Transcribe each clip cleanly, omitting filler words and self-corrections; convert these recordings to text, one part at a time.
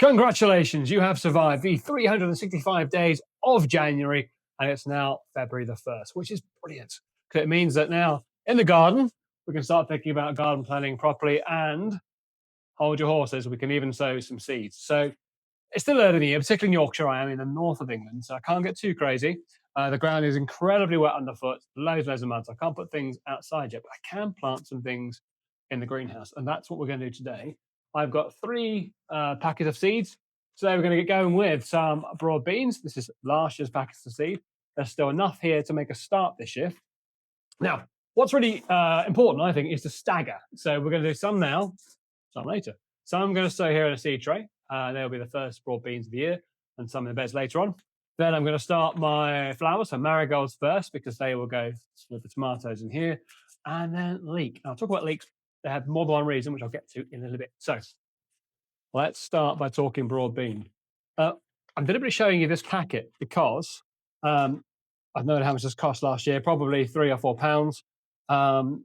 Congratulations, you have survived the 365 days of January, and it's now February the 1st, which is brilliant. Because it means that now in the garden, we can start thinking about garden planning properly and hold your horses. We can even sow some seeds. So it's still early in the year, particularly in Yorkshire. I am in the north of England, so I can't get too crazy. The ground is incredibly wet underfoot, loads of mud. So I can't put things outside yet, but I can plant some things in the greenhouse, and that's what we're going to do today. I've got three packets of seeds. So we're going to get going with some broad beans. This is last year's packets of seed. There's still enough here to make a start this year. Now, what's really important, I think, is to stagger. So we're going to do some now, some later. Some I'm going to sow here in a seed tray. They'll be the first broad beans of the year, and some in the beds later on. Then I'm going to start my flowers, so marigolds first, because they will go with the tomatoes in here. And then leek. I'll talk about leeks. They have more than one reason, which I'll get to in a little bit. So let's start by talking broad bean. I'm deliberately showing you this packet because I've known how much this cost last year, probably £3 or £4.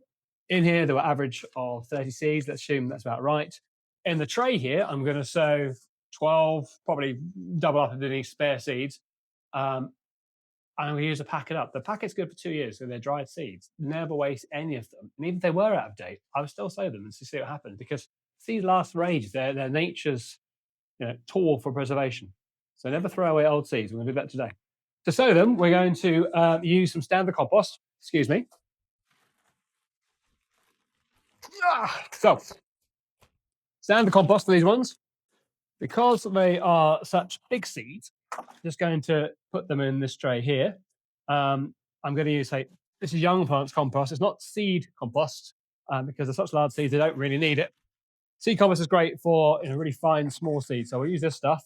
In here, there were average of 30 seeds. Let's assume that's about right. In the tray here, I'm going to sow 12, probably double up underneath spare seeds. I'm going to use a packet up. The packet's good for 2 years, so they're dried seeds. Never waste any of them. And even if they were out of date, I would still sow them and see what happens, because seeds last for ages. They're nature's tool for preservation. So never throw away old seeds. We're going to do that today. To sow them, we're going to use some standard compost. Excuse me. So, standard compost for these ones. Because they are such big seeds, I'm just going to put them in this tray here. I'm going to use, this is young plants compost. It's not seed compost because they're such large seeds, they don't really need it. Seed compost is great for really fine, small seeds. So we'll use this stuff.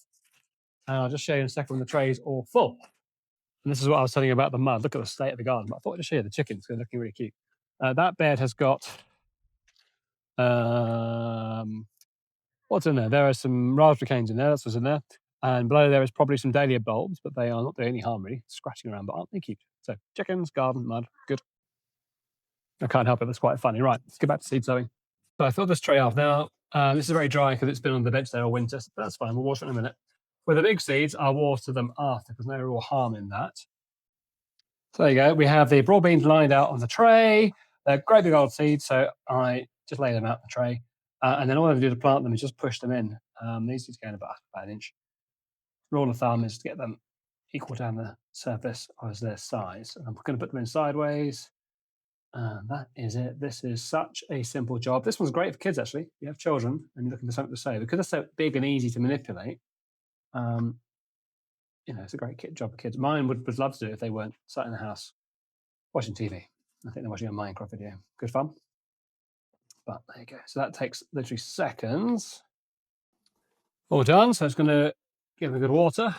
And I'll just show you in a second when the tray is all full. And this is what I was telling you about the mud. Look at the state of the garden. I thought I'd just show you the chickens. They're looking really cute. That bed has got... what's in there? There are some raspberry canes in there. That's what's in there. And below there is probably some dahlia bulbs, but they are not doing any harm really. Scratching around, but aren't they cute? So chickens, garden, mud, good. I can't help it. That's quite funny. Right, let's get back to seed sowing. So I filled this tray off. Now, this is very dry because it's been on the bench there all winter, but that's fine. We'll water it in a minute. With the big seeds, I'll water them after because there's no real harm in that. So there you go. We have the broad beans lined out on the tray. They're great big old seeds, so I just lay them out on the tray. And then all I have to do to plant them is just push them in. These seeds go in about an inch. Rule of thumb is to get them equal down the surface as their size. And I'm going to put them in sideways. And that is it. This is such a simple job. This one's great for kids, actually. If you have children and you're looking for something to sow, because they're so big and easy to manipulate, it's a great job for kids. Mine would love to do it if they weren't sat in the house watching TV. I think they're watching a Minecraft video. Good fun. But there you go. So that takes literally seconds. All done. So it's going to give them a good water.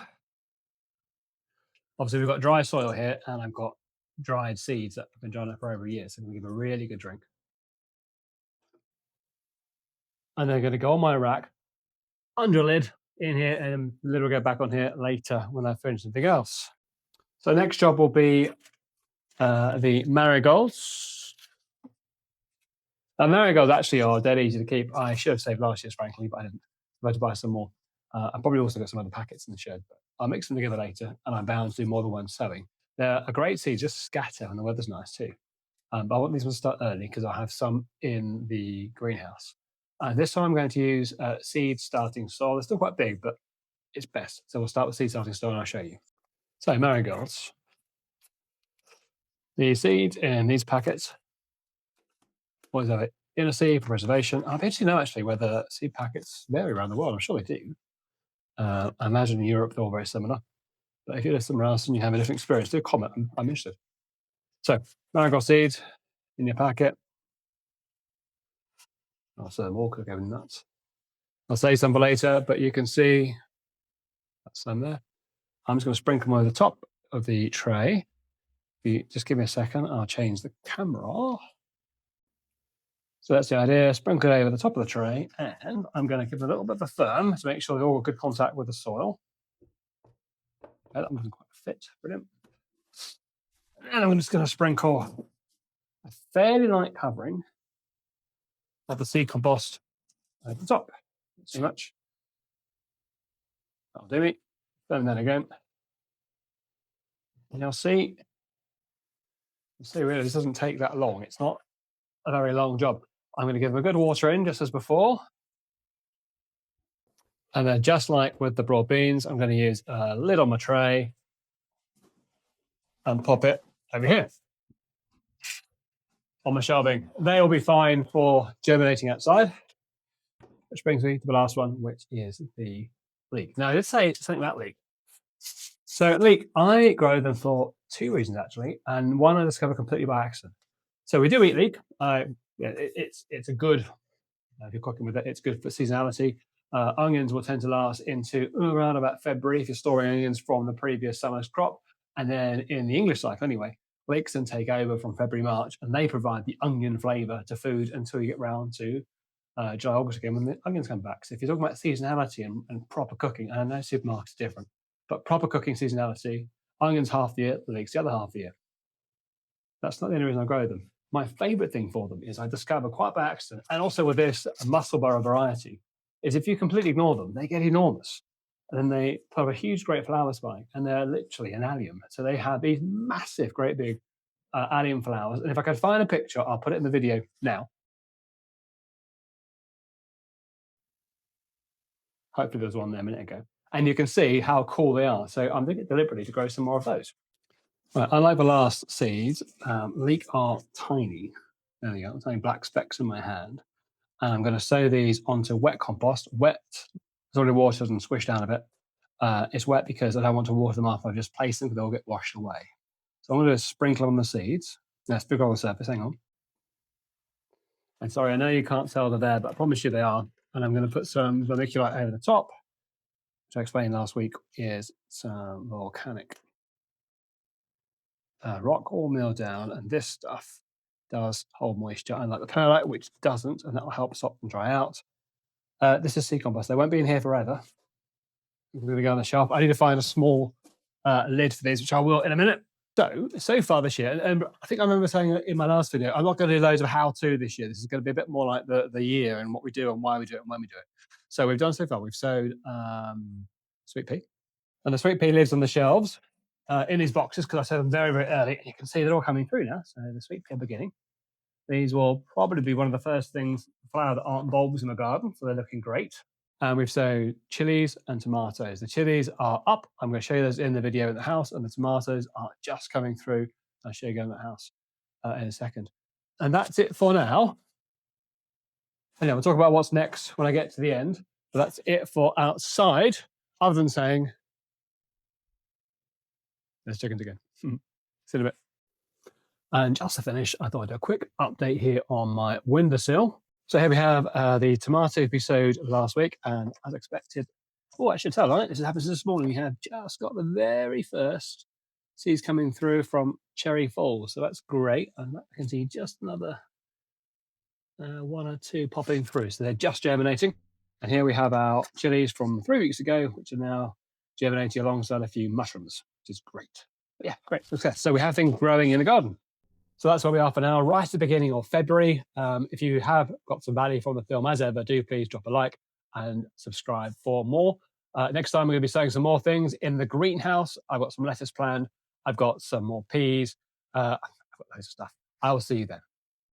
Obviously, we've got dry soil here, and I've got dried seeds that have been drying up for over a year. So I'm going to give a really good drink. And they're going to go on my rack, under a lid, in here, and the lid will go back on here later when I finish something else. So next job will be the marigolds. Now, marigolds actually are dead easy to keep. I should have saved last year's, frankly, but I didn't. I had to buy some more. I've probably also got some other packets in the shed, but I'll mix them together later, and I'm bound to do more than one sowing. They're a great seed, just scatter, and the weather's nice too. But I want these ones to start early because I have some in the greenhouse. This time I'm going to use seed starting soil. They're still quite big, but it's best. So we'll start with seed starting soil, and I'll show you. So marigolds. The seeds in these packets. What is that? Inner seed for preservation. I'm interested to know actually whether seed packets vary around the world. I'm sure they do. I imagine in Europe they're all very similar. But if you live somewhere else and you have a different experience, do comment. I'm interested. So marigold seeds in your packet. I'll say them all because they're going nuts. I'll say some for later, but you can see that's some there. I'm just going to sprinkle them over the top of the tray. If you just give me a second, I'll change the camera. So that's the idea. Sprinkle it over the top of the tray, and I'm going to give it a little bit of a firm to make sure they're all in good contact with the soil. Okay, that doesn't quite fit. Brilliant. And I'm just going to sprinkle a fairly light covering of the seed compost at the top. Not too much. That'll do me. And then again. And you'll see really, this doesn't take that long. It's not a very long job. I'm going to give them a good water in just as before. And then just like with the broad beans, I'm going to use a lid on my tray and pop it over here on my shelving. They'll be fine for germinating outside, which brings me to the last one, which is the leek. Now, let's say something about leek. So leek, I grow them for two reasons, actually, and one I discovered completely by accident. So we do eat leek. It's a good, if you're cooking with it, it's good for seasonality. Onions will tend to last into around about February if you're storing onions from the previous summer's crop. And then in the English cycle anyway, leeks then take over from February, March, and they provide the onion flavour to food until you get round to July, August again when the onions come back. So if you're talking about seasonality and proper cooking, and I know supermarkets are different, but proper cooking seasonality, onions half the year, leeks the other half the year. That's not the only reason I grow them. My favourite thing for them is I discover quite by accident, and also with this musselburgh variety, is if you completely ignore them, they get enormous. And then they put a huge, great flower spike, and they're literally an allium. So they have these massive, great big allium flowers. And if I can find a picture, I'll put it in the video now. Hopefully there was one there a minute ago. And you can see how cool they are. So I'm doing it deliberately to grow some more of those. Right, unlike the last seeds, leek are tiny. There we go, tiny black specks in my hand. And I'm going to sow these onto wet compost. Wet, it's already watered and squished down a bit. It's wet because I don't want to water them off. I've just placed them because they'll get washed away. So I'm going to sprinkle on the seeds. Now, sprinkle on the surface, hang on. And sorry, I know you can't tell they're there, but I promise you they are. And I'm going to put some vermiculite over the top, which I explained last week is some volcanic rock all milled down. And this stuff does hold moisture, unlike the perlite, which doesn't, and that will help stop them dry out. This is seed compost. They won't be in here forever. I'm going to go on the shelf. I need to find a small lid for these, which I will in a minute. So far this year, and I think I remember saying in my last video, I'm not going to do loads of how-to this year. This is going to be a bit more like the year and what we do and why we do it and when we do it. So we've done so far. We've sowed sweet pea, and the sweet pea lives on the shelves in these boxes because I sowed them very, very early. And you can see they're all coming through now. So the sweet pea are beginning. These will probably be one of the first things flower that aren't bulbs in the garden, so they're looking great. And we've sowed chilies and tomatoes. The chilies are up. I'm going to show you those in the video in the house, and the tomatoes are just coming through. I'll show you in the house in a second. And that's it for now. And yeah, we'll talk about what's next when I get to the end. But that's it for outside, other than saying, there's chickens again. See you in a bit. And just to finish, I thought I'd do a quick update here on my windowsill. So here we have the tomatoes we sowed last week, and as expected, I should tell, right? This happens this morning. We have just got the very first seeds coming through from Cherry Falls, so that's great. And I can see just another one or two popping through, so they're just germinating. And here we have our chilies from 3 weeks ago, which are now germinating alongside a few mushrooms, which is great. But yeah, great success. So we have things growing in the garden. So that's where we are for now, right at the beginning of February. If you have got some value from the film as ever, do please drop a like and subscribe for more. Next time we're going to be sowing some more things in the greenhouse. I've got some lettuce planned. I've got some more peas. I've got loads of stuff. I will see you then.